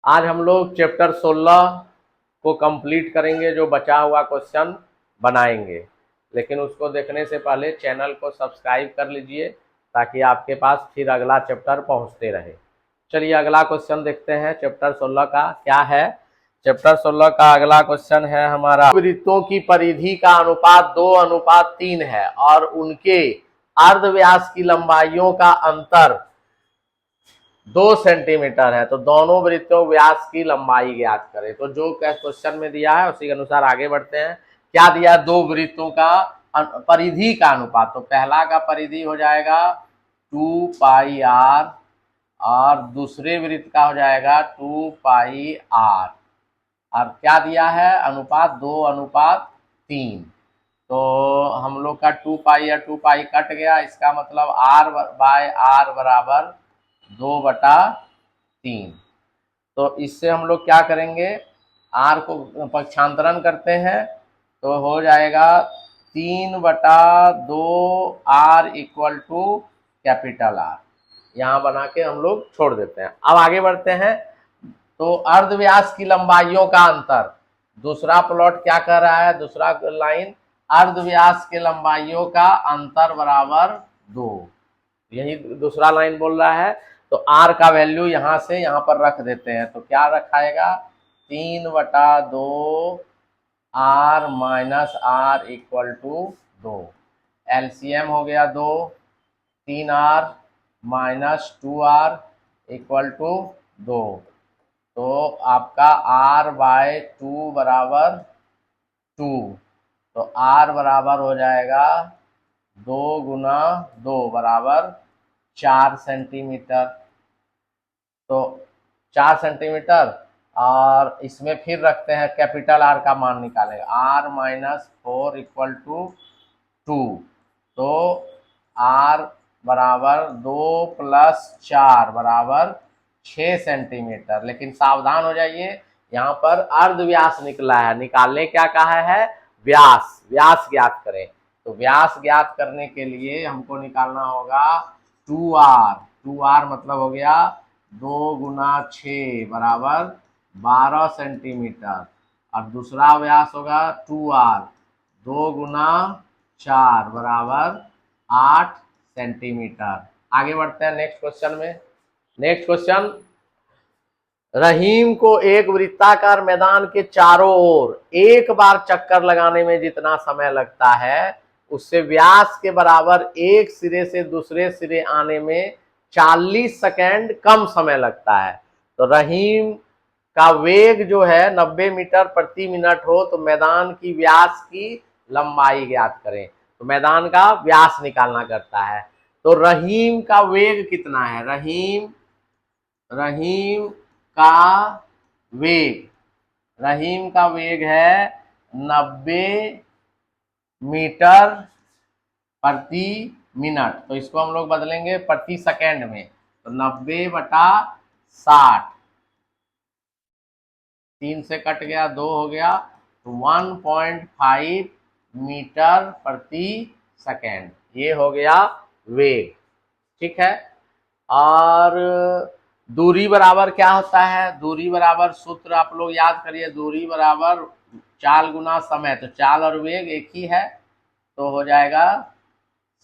आज हम लोग चैप्टर 16 को कंप्लीट करेंगे, जो बचा हुआ क्वेश्चन बनाएंगे। लेकिन उसको देखने से पहले चैनल को सब्सक्राइब कर लीजिए ताकि आपके पास फिर अगला चैप्टर पहुंचते रहे। चलिए अगला क्वेश्चन देखते हैं चैप्टर 16 का क्या है। चैप्टर 16 का अगला क्वेश्चन है हमारा, वृत्तों की परिधि का अनुपात 2:3 है और उनके अर्धव्यास की लंबाइयों का अंतर 2 सेंटीमीटर है, तो दोनों वृत्तों व्यास की लंबाई ज्ञात करें। तो जो क्वेश्चन में दिया है उसी के अनुसार आगे बढ़ते हैं। क्या दिया है? दो वृत्तों का परिधि का अनुपात। तो पहला का परिधि हो जाएगा 2πr और दूसरे वृत्त का हो जाएगा 2πr। और क्या दिया है? अनुपात 2:3। तो हम लोग का 2π या 2π कट गया, इसका मतलब r/r बराबर 2/3। तो इससे हम लोग क्या करेंगे, r को पक्षांतरण करते हैं तो हो जाएगा 3/2r equal to capital R। यहाँ बना के हम लोग छोड़ देते हैं। अब आगे बढ़ते हैं। तो अर्धव्यास की लंबाइयों का अंतर, दूसरा प्लॉट क्या कर रहा है? दूसरा लाइन, अर्धव्यास के लंबाइयों का अंतर बराबर 2, यही दूसरा लाइन बोल रहा है। तो r का वैल्यू यहाँ से यहाँ पर रख देते हैं। तो क्या रखाएगा? 3/2 r minus r equal to 2। LCM हो गया 2, 3r minus 2r equal to 2। तो आपका r/2 बराबर 2। तो r बराबर हो जाएगा 2 गुना 2 बराबर 4 सेंटीमीटर। तो 4 सेंटीमीटर, और इसमें फिर रखते हैं कैपिटल R का मान निकालेंगे, r माइनस 4 इक्वल टू 2। तो r बराबर 2 प्लस 4 बराबर 6 सेंटीमीटर। लेकिन सावधान हो जाइए, यहाँ पर अर्धव्यास निकला है, निकालने क्या कहा है? व्यास। व्यास ज्ञात करें। तो व्यास ज्ञात करने के लिए हमको निकालना होगा 2r। 2r मतलब हो गया 2 गुना 6 बराबर 12 सेंटीमीटर। और दूसरा व्यास होगा 2r, 2 गुना 4 बराबर 8 सेंटीमीटर। आगे बढ़ते हैं नेक्स्ट क्वेश्चन में। नेक्स्ट क्वेश्चन, रहीम को एक वृत्ताकार मैदान के चारों ओर एक बार चक्कर लगाने में जितना समय लगता है, उससे व्यास के बराबर एक सिरे से दूसरे सिरे आने में 40 सेकेंड कम समय लगता है। तो रहीम का वेग जो है 90 मीटर प्रति मिनट हो, तो मैदान की व्यास की लंबाई ज्ञात करें। तो मैदान का व्यास निकालना करता है। तो रहीम का वेग कितना है? रहीम का वेग है 90 मीटर प्रति मिनट। तो इसको हम लोग बदलेंगे प्रति सेकेंड में। तो 90/60, 3 से कट गया, 2 हो गया, तो 1.5 मीटर प्रति सेकेंड। ये हो गया वेग। ठीक है। और दूरी बराबर क्या होता है? दूरी बराबर सूत्र आप लोग याद करिए, दूरी बराबर चाल गुना समय। तो चाल और वेग एक ही है, तो हो जाएगा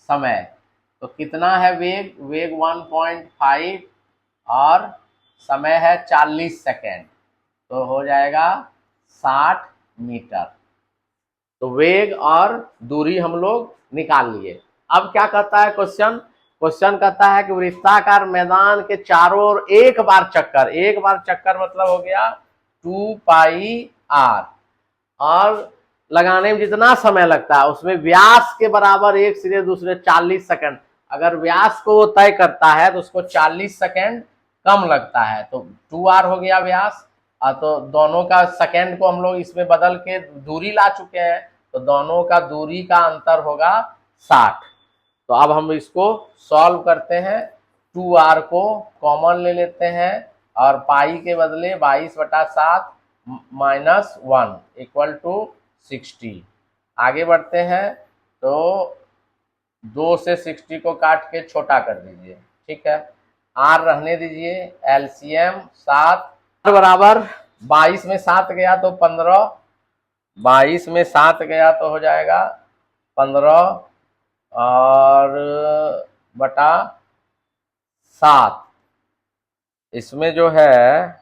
समय। तो कितना है वेग? वेग 1.5 और समय है 40 सेकेंड, तो हो जाएगा 60 मीटर। तो वेग और दूरी हम लोग निकाल लिए। अब क्या कहता है क्वेश्चन? क्वेश्चन कहता है कि वृत्ताकार मैदान के चारों ओर एक बार चक्कर मतलब हो गया 2πr, और लगाने में जितना समय लगता है उसमें व्यास के बराबर एक सिरे दूसरे 40 सेकंड। अगर व्यास को वो तय करता है तो उसको 40 सेकंड कम लगता है। तो 2r हो गया व्यास, तो दोनों का सेकंड को हम लोग इसमें बदल के दूरी ला चुके हैं, तो दोनों का दूरी का अंतर होगा 60। तो अब हम इसको सॉल्व करते हैं। 2r को कॉमन ले लेते हैं और पाई के बदले 22/7 माइनस 1 इक्वल टू 60। आगे बढ़ते हैं। तो 2 से 60 को काट के छोटा कर दीजिए। ठीक है। r रहने दीजिए। एलसीएम 7 बराबर 22 में 7 गया तो 15, 22 में 7 गया तो हो जाएगा 15 और बटा 7। इसमें जो है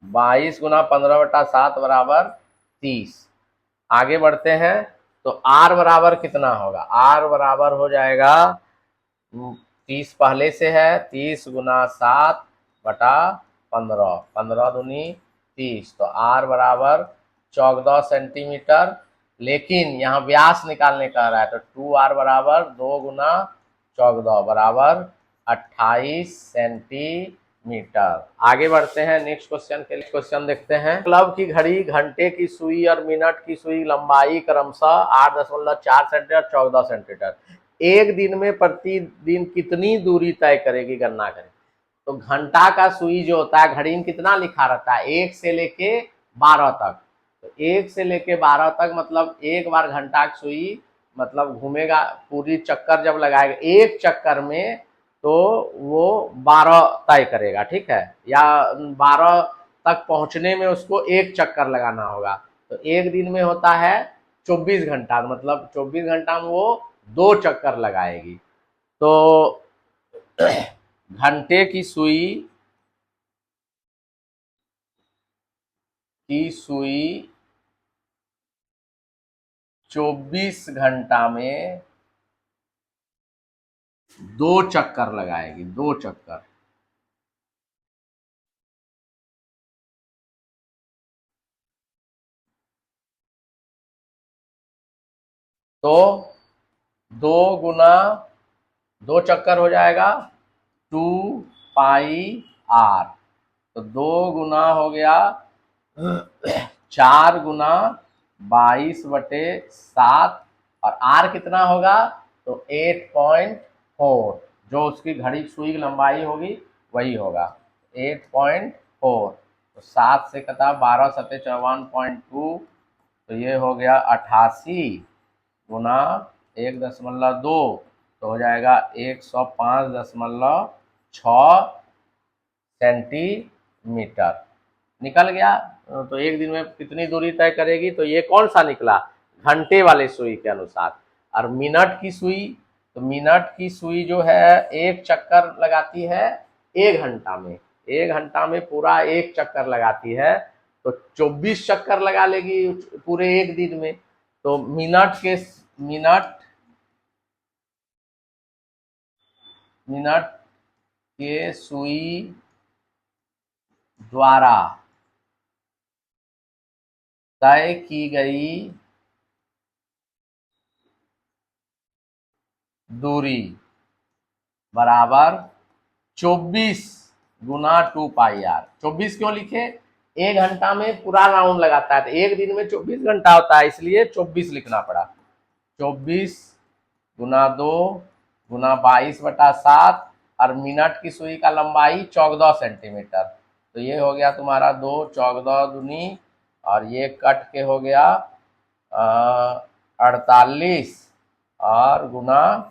22 गुना 15/7 बराबर 30। आगे बढ़ते हैं तो आर बराबर कितना होगा, आर बराबर हो जाएगा 30 पहले से है, 30 गुना 7/15, 15 दूनी 30, तो आर बराबर 14 सेंटीमीटर। लेकिन यहाँ व्यास निकालने का रहा है तो 2r बराबर 2 गुना 14 बराबर 28 सेंटीमीटर। आगे बढ़ते हैं नेक्स्ट क्वेश्चन के लिए। क्वेश्चन देखते हैं। क्लब की घड़ी, घंटे की सुई और मिनट की सुई लंबाई क्रमशः 8.4 सेंटीमीटर 14 सेंटीमीटर एक दिन में प्रतिदिन कितनी दूरी तय करेगी, गणना करें। तो घंटा का सुई जो होता है, घड़ी में कितना लिखा रहता है, 1 से लेके 12 तक। तो 1 से लेके 12 तक मतलब एक बार घंटा की सुई मतलब घूमेगा, पूरी चक्कर जब लगाएगा एक चक्कर में तो वो 12 तय करेगा, ठीक है, या 12 तक पहुंचने में उसको एक चक्कर लगाना होगा। तो एक दिन में होता है 24 घंटा, मतलब 24 घंटा में वो 2 चक्कर लगाएगी। तो घंटे की सुई 24 घंटा में 2 चक्कर लगाएगी, 2 चक्कर। तो 2 गुना 2 चक्कर हो जाएगा 2πr। तो 2 गुना हो गया 4 गुना 22/7 और आर कितना होगा तो 8.4, जो उसकी घड़ी सुई की लंबाई होगी वही होगा 8.4। तो 7 से कटा 12 सत्ते 54.2, तो ये हो गया 88 गुना 1.2, तो हो जाएगा 105.6 सेंटीमीटर। निकल गया। तो एक दिन में कितनी दूरी तय करेगी, तो ये कौन सा निकला, घंटे वाले सुई के अनुसार। और मिनट की सुई, तो मिनट की सुई जो है एक चक्कर लगाती है 1 घंटा में, 1 घंटा में पूरा एक चक्कर लगाती है, तो 24 चक्कर लगा लेगी पूरे एक दिन में। तो मिनट के सुई द्वारा तय की गई दूरी बराबर 24 गुना 2πr। 24 क्यों लिखे, 1 घंटा में पूरा राउंड लगाता है, तो एक दिन में 24 घंटा होता है, इसलिए 24 लिखना पड़ा। 24 गुना 2 गुना 22/7 और मिनट की सुई का लंबाई 14 सेंटीमीटर। तो ये हो गया तुम्हारा 2 14 दूनी और ये कट के हो गया 48 और गुना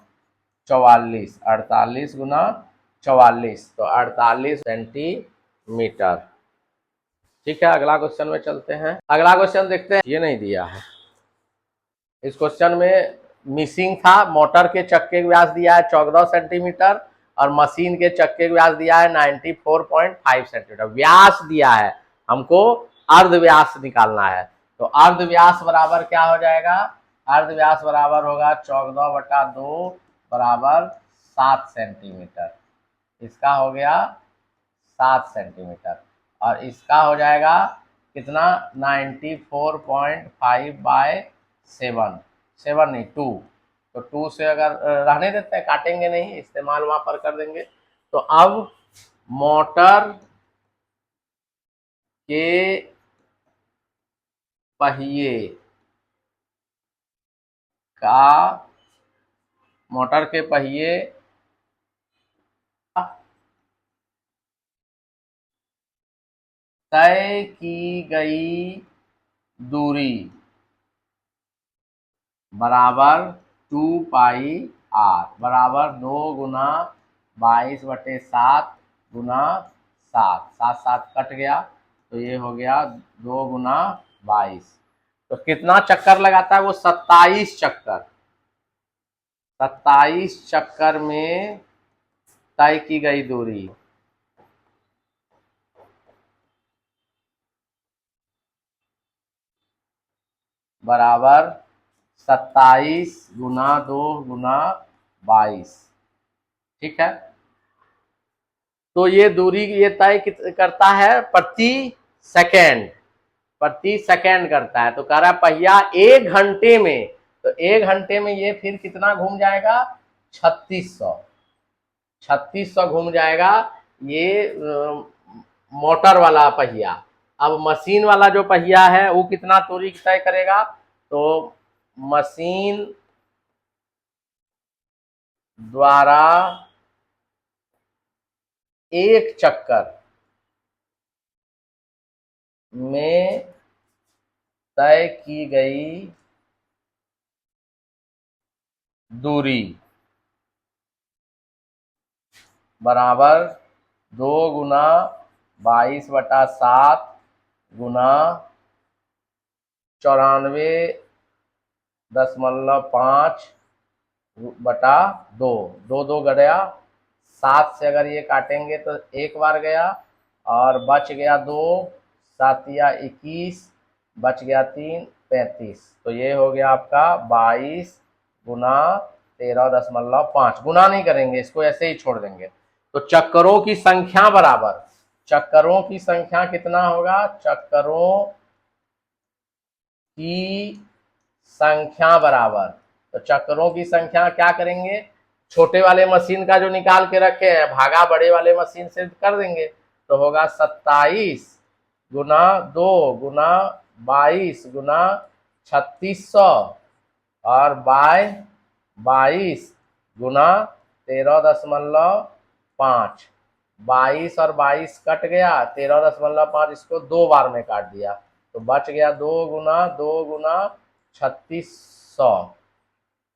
44, 48 गुना 44, तो 48 सेंटीमीटर। ठीक है, अगला क्वेश्चन में चलते हैं। अगला क्वेश्चन देखते हैं। ये नहीं दिया है इस क्वेश्चन में, मिसिंग था। मोटर के चक्के का व्यास दिया है 14 सेंटीमीटर और मशीन के चक्के का व्यास दिया है 94.5 सेंटीमीटर। व्यास दिया है, हमको अर्ध व्यास निकालना है। तो अर्ध व्यास बराबर क्या हो जाएगा, अर्ध व्यास बराबर होगा 14/2 बराबर 7 सेंटीमीटर। इसका हो गया 7 सेंटीमीटर और इसका हो जाएगा कितना 94.5/7, 7 नहीं 2। तो 2 से अगर रहने देते हैं, काटेंगे नहीं, इस्तेमाल वहां पर कर देंगे। तो अब मोटर के पहिए का मोटर के पहिए तय की गई दूरी बराबर 2πr बराबर 2 गुना 22/7 गुना 7, 7 7 कट गया तो ये हो गया 2 गुना 22। तो कितना चक्कर लगाता है वो? 27 चक्कर। 27 चक्कर में तय की गई दूरी बराबर 27 गुना 2 गुना 22। ठीक है, तो ये दूरी ये तय करता है प्रति सेकेंड करता है। तो कह रहा है पहिया 1 घंटे में, तो 1 घंटे में ये फिर कितना घूम जाएगा? 3600 घूम जाएगा ये मोटर वाला पहिया। अब मशीन वाला जो पहिया है वो कितना दूरी तय करेगा? तो मशीन द्वारा एक चक्कर में तय की गई दूरी बराबर 2 गुना 22/7 गुना 94.5/2। 2 गया, 7 से अगर ये काटेंगे तो एक बार गया और बच गया 2, 7 या 21, बच गया 3, 35। तो ये हो गया आपका 22 गुना 13.5। गुना नहीं करेंगे, इसको ऐसे ही छोड़ देंगे। तो चक्करों की संख्या बराबर, चक्करों की संख्या कितना होगा? चक्करों की संख्या बराबर, तो चक्करों की संख्या क्या करेंगे? छोटे वाले मशीन का जो निकाल के रखे हैं भागा बड़े वाले मशीन से कर देंगे। तो होगा 27 गुना 2 गुना 22 गुना 3600 और बाय 22 गुना 13.5। 22 और 22 कट गया, 13.5 इसको 2 बार में काट दिया तो बच गया 2 गुना 3600।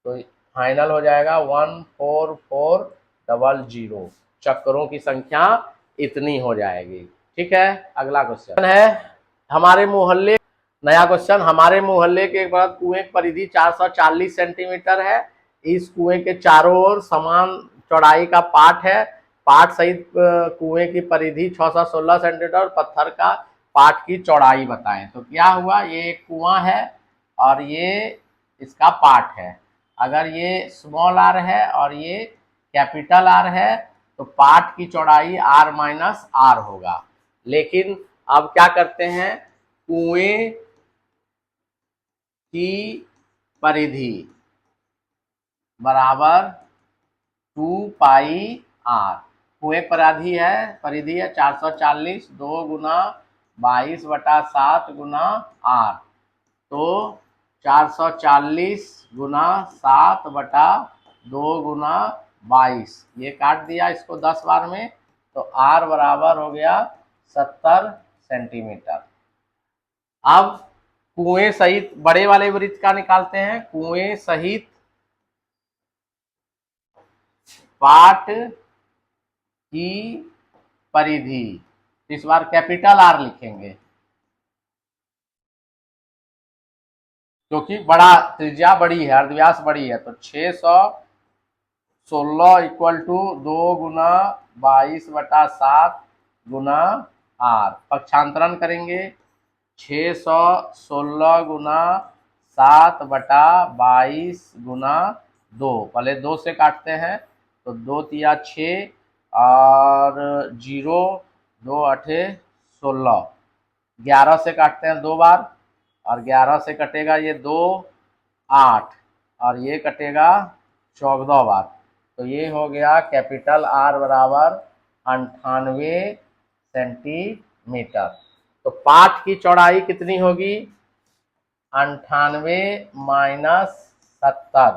तो फाइनल हो जाएगा 14400। चक्करों की संख्या इतनी हो जाएगी। ठीक है, अगला क्वेश्चन है हमारे मोहल्ले, नया क्वेश्चन। हमारे मोहल्ले के बाद कुएं की परिधि 440 सेंटीमीटर है। इस कुएं के चारों ओर समान चौड़ाई का पाट है। पाट सहित कुएं की परिधि 616 सेंटीमीटर और पत्थर का पाट की चौड़ाई बताएं। तो क्या हुआ, ये एक कुआं है और ये इसका पाट है। अगर ये स्मॉल आर है और ये कैपिटल आर है तो पाट की चौड़ाई r माइनस आर होगा। लेकिन अब क्या करते हैं, कुएं की परिधि बराबर 2πr। कुएं परिधि है 440, 2 गुना 22/7 गुना r। तो 440 गुना 7/2 गुना 22, ये काट दिया इसको 10 बार में, तो r बराबर हो गया 70 सेंटीमीटर। अब कुएं सहित बड़े वाले वृत्त का निकालते हैं। कुएं सहित पाट की परिधि, इस बार कैपिटल आर लिखेंगे क्योंकि बड़ा त्रिज्या बड़ी है, अर्धव्यास बड़ी है। तो 616 इक्वल टू 2 गुना 22/7 गुना आर। पक्षांतरण करेंगे, 616 गुना 7/22 गुना 2। पहले 2 से काटते हैं तो 2 तिया 6 और 0, 2 8 16। 11 से काटते हैं 2 बार और 11 से कटेगा ये 2 8 और ये कटेगा 14 बार। तो ये हो गया कैपिटल आर बराबर 98 सेंटीमीटर। तो पाट की चौड़ाई कितनी होगी? 98 माइनस 70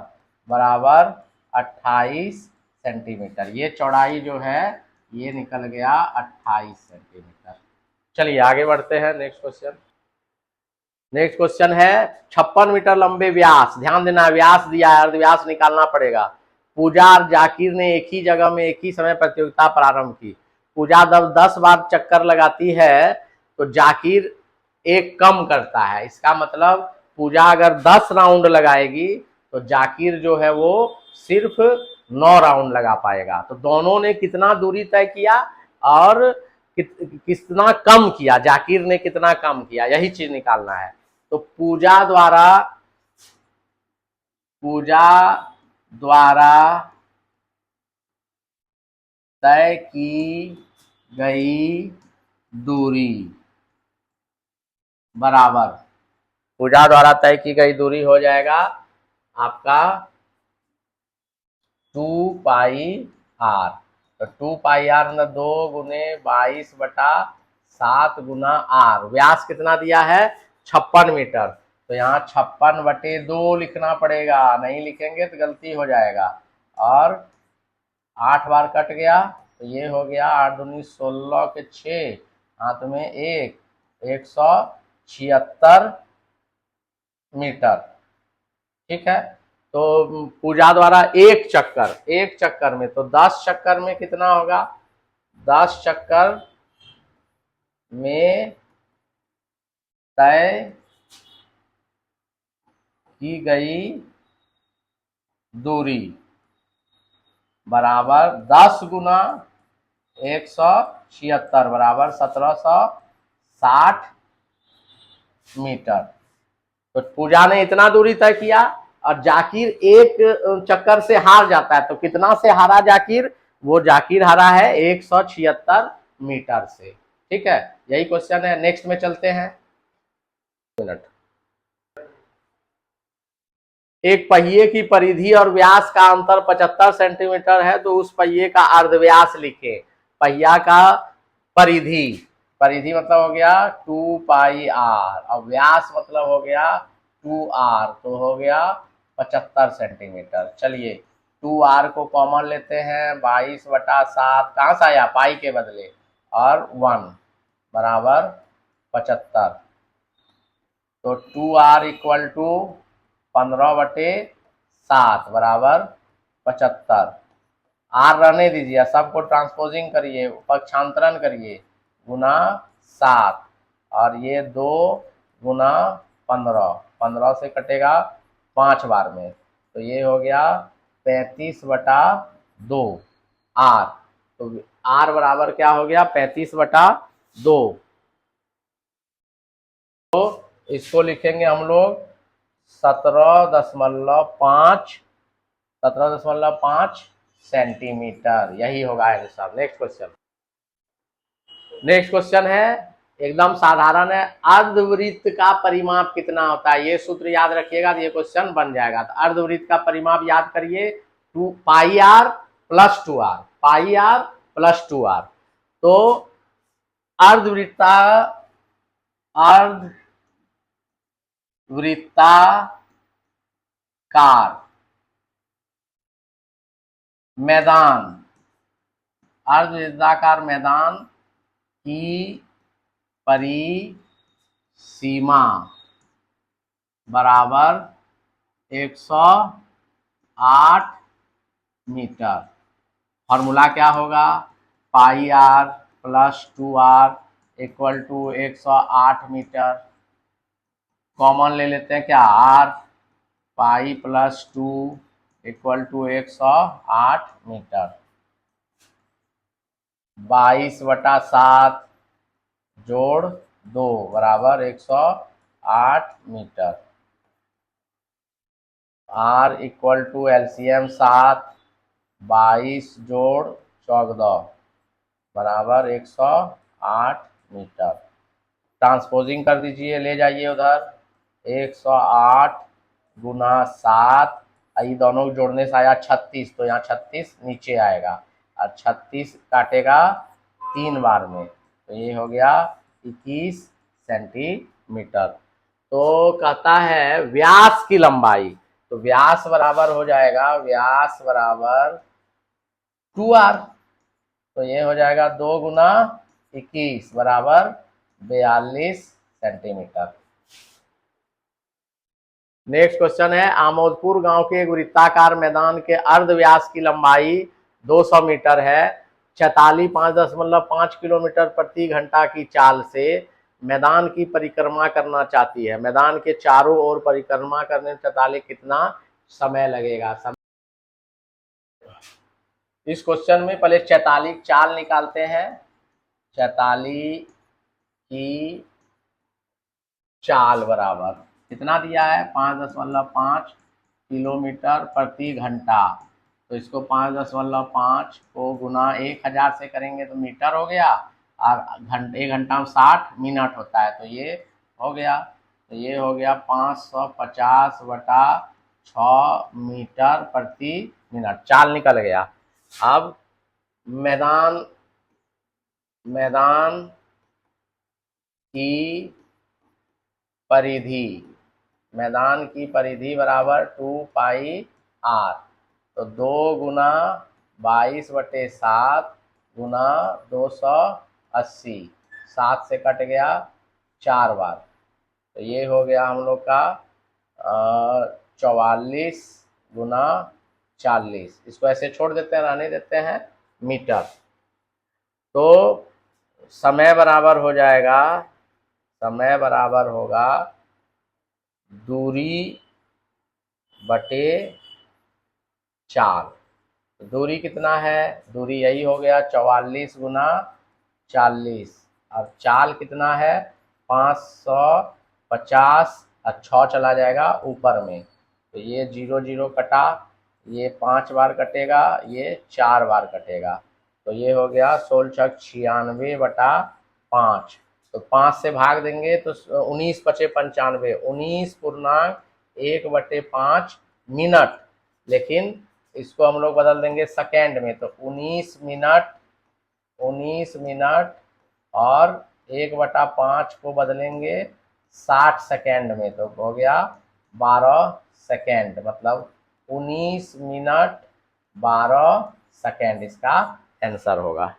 बराबर 28 सेंटीमीटर। ये चौड़ाई जो है ये निकल गया 28 सेंटीमीटर। चलिए आगे बढ़ते हैं, नेक्स्ट क्वेश्चन। नेक्स्ट क्वेश्चन है 56 मीटर लंबे व्यास, ध्यान देना व्यास दिया है, अर्धव्यास निकालना पड़ेगा। पूजा और जाकिर ने एक ही जगह में एक ही समय प्रतियोगिता प्रारंभ की। पूजा जब 10 बार चक्कर लगाती है तो जाकिर एक कम करता है। इसका मतलब पूजा अगर 10 राउंड लगाएगी तो जाकिर जो है वो सिर्फ 9 राउंड लगा पाएगा। तो दोनों ने कितना दूरी तय किया और कितना कम किया, जाकिर ने कितना कम किया, यही चीज निकालना है। तो पूजा द्वारा तय की गई दूरी बराबर, पूजा द्वारा तय की गई दूरी हो जाएगा आपका 2πr। तो 2πr मतलब 2 गुने 22/7 गुना r। व्यास कितना दिया है 56 मीटर, तो यहाँ 56/2 लिखना पड़ेगा, नहीं लिखेंगे तो गलती हो जाएगा। और 8 बार कट गया तो ये हो गया 8 दूनी 16 के 6, हाथ में 176 मीटर। ठीक है, तो पूजा द्वारा एक चक्कर में, तो 10 चक्कर में कितना होगा, 10 चक्कर में तय की गई दूरी बराबर 10 गुना 176 बराबर 1760 मीटर। तो पूजा ने इतना दूरी तय किया और जाकिर एक चक्कर से हार जाता है। तो कितना से हारा जाकिर, वो जाकिर हारा है 176 मीटर से। ठीक है, यही क्वेश्चन है। नेक्स्ट में चलते हैं। मिनट, एक पहिए की परिधि और व्यास का अंतर 75 सेंटीमीटर है, तो उस पहिए का अर्धव्यास लिखे। पहिया का परिधि, परिधि मतलब हो गया 2πr और व्यास मतलब हो गया 2r, तो हो गया 75 सेंटीमीटर। चलिए 2r को कॉमन लेते हैं, 22/7 कहाँ से आया, पाई के बदले, और 1 बराबर 75। तो 2r इक्वल टू 15/7 बराबर 75। आर रहने दीजिए, सबको ट्रांसपोजिंग करिए, पक्षांतरण करिए, गुना 7 और ये 2 गुना 15, 15 से कटेगा 5 बार में, तो ये हो गया 35/2 आर। तो आर बराबर क्या हो गया 35/2। तो इसको लिखेंगे हम लोग 17.5 सेंटीमीटर, यही होगा आंसर। नेक्स्ट क्वेश्चन है एकदम साधारण है, अर्धवृत्त का परिमाप कितना होता है, ये सूत्र याद रखिएगा तो ये क्वेश्चन बन जाएगा। तो अर्धवृत्त का परिमाप याद करिए, 2πr + 2r, πr + 2r। तो अर्धवृत्ताकार मैदान, अर्धवृत्ताकार मैदान की परिसीमा बराबर 108 मीटर। फॉर्मूला क्या होगा, πr + 2r equal to 108 metre. Common ले लेते हैं क्या, r, pi + 2 equal to 108 metre. 22/7 जोड़ 2 बराबर 108 metre. r equal to LCM 7, 22 जोड़ 14 बराबर 108 मीटर। ट्रांसपोजिंग कर दीजिए, ले जाइए उधर, 108 गुना 7, ये दोनों जोड़ने से आया 36, तो यहाँ 36 नीचे आएगा और 36 काटेगा 3 बार में, तो ये हो गया 21 सेंटीमीटर। तो कहता है व्यास की लंबाई, तो व्यास बराबर हो जाएगा, व्यास बराबर 2r, तो ये हो जाएगा 2 गुना 21 बराबर 42 सेंटीमीटर। नेक्स्ट क्वेश्चन है, आमोदपुर गांव के एक वृत्ताकार मैदान के अर्ध व्यास की लंबाई 200 मीटर है। 45.5 किलोमीटर प्रति घंटा की चाल से मैदान की परिक्रमा करना चाहती है। मैदान के चारों ओर परिक्रमा करने में 44 कितना समय लगेगा? इस क्वेश्चन में पहले 44 चाल निकालते हैं। 44 की चाल बराबर कितना दिया है? 5.5 किलोमीटर प्रति घंटा। तो इसको 5.5 को गुना 1000 से करेंगे तो मीटर हो गया, और एक घंटा में 60 मिनट होता है, तो ये हो गया। तो ये हो गया 550/6 मीटर प्रति मिनट। चाल निकल गया। अब मैदान की परिधि, मैदान की परिधि बराबर 2πr। तो 2 गुना 22/7 गुना 280, 7 से कट गया 4 बार। तो ये हो गया हम लोग का 44 गुना 40। इसको ऐसे छोड़ देते हैं, रहने देते हैं मीटर। तो समय बराबर हो जाएगा, समय बराबर होगा दूरी बटे चाल। दूरी कितना है? दूरी यही हो गया 44 गुना 40। अब चाल कितना है? 550, और 6 चला जाएगा ऊपर में, तो ये 0 0 कटा, ये 5 बार कटेगा, ये 4 बार कटेगा। तो ये हो गया 16 96/5। तो 5 से भाग देंगे तो 19 बचे 95, 19.1/5 मिनट। लेकिन इसको हम लोग बदल देंगे सेकेंड में, तो 19 मिनट और 1/5 को बदलेंगे 60 सेकेंड में, तो हो गया 12 सेकेंड। मतलब 19 मिनट 12 सेकेंड इसका आंसर होगा।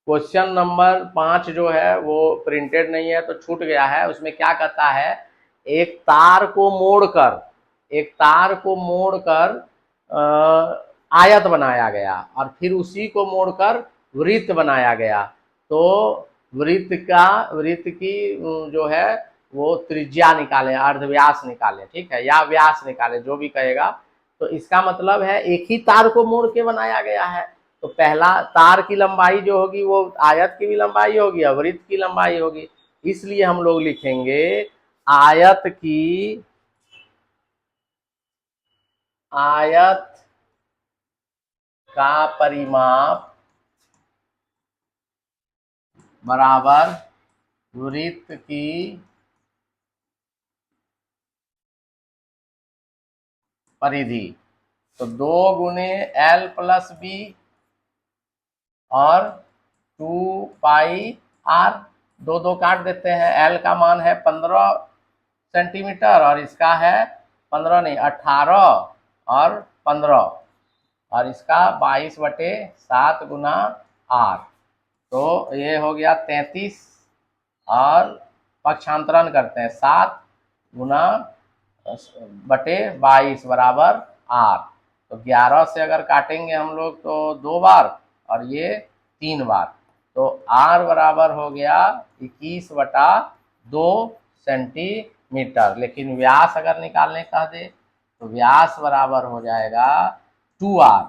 क्वेश्चन नंबर 5 जो है वो प्रिंटेड नहीं है तो छूट गया है। उसमें क्या कहता है, एक तार को मोड़कर आयत बनाया गया, और फिर उसी को मोड़कर वृत्त बनाया गया। तो वृत्त की जो है वो त्रिज्या निकालें, अर्धव्यास निकालें, ठीक है, या व्यास निकालें, जो भी कहेगा। तो इसका मतलब है एक ही तार को मोड़ के बनाया गया है। तो पहला तार की लंबाई जो होगी वो आयत की भी लंबाई होगी और वृत्त की लंबाई होगी। इसलिए हम लोग लिखेंगे आयत का परिमाप बराबर वृत्त की परिधि। तो 2 गुने L प्लस बी और 2πr, 2 काट देते हैं। L का मान है 15 सेंटीमीटर और इसका है 15 नहीं 18 और 15, और इसका 22/7 गुना r। तो ये हो गया 33, और पक्षांतरण करते हैं 7 गुना बटे 22 बराबर r। तो 11 से अगर काटेंगे हम लोग तो 2 बार और ये 3 बार, तो r बराबर हो गया 21/2 सेंटीमीटर। लेकिन व्यास अगर निकालने कह दे तो व्यास बराबर हो जाएगा 2r।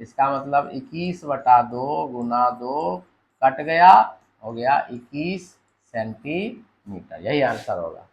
इसका मतलब 21/2 गुना 2 कट गया, हो गया 21 सेंटीमीटर। यही आंसर होगा।